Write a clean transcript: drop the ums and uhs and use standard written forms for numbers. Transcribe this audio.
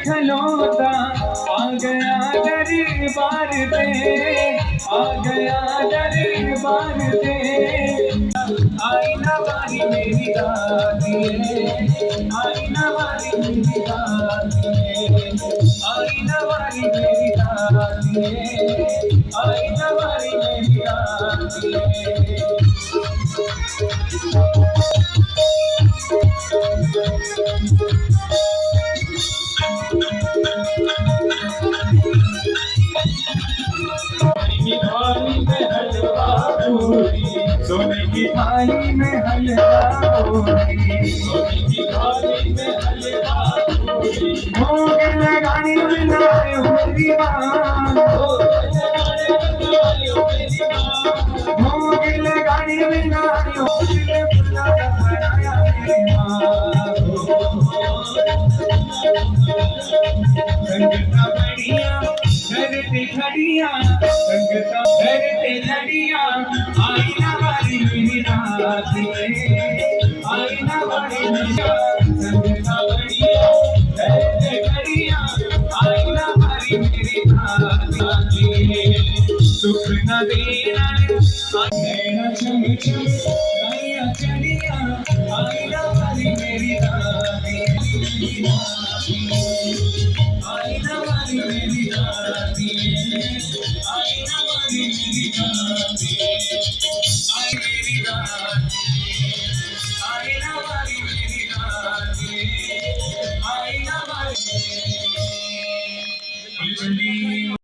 खलोता आ गया दरबार पे, आ गया दरबार पे। आई ना बारी मेरी दादी, आई ना बारी मेरी दादी, आई ना बारी मेरी दादी, आई ना बारी मेरी दादी। सोने की थाली में हलवा पूरी, सोने की थाली में हलवा पूरी। भोग लगाने बुलाए हो मेरी माँ, भोग लगाने बुलाए हो बुलाया मेरी माँ। संगता बढ़िया करते खड़िया, संगता करते लड़िया। आई ना बारी मेरी दादी, आई ना बारी मेरी दादी। संगता बढ़िया करते खड़िया, आई ना बारी मेरी दादी। सुख न देना नैना चम चम गाया चलिया, आई ना बारी मेरी दादी, आई ना बारी मेरी दादी, आई ना बारी मेरी दादी, आई मेरी दादी, आई ना बारी मेरी दादी, आई ना बारी।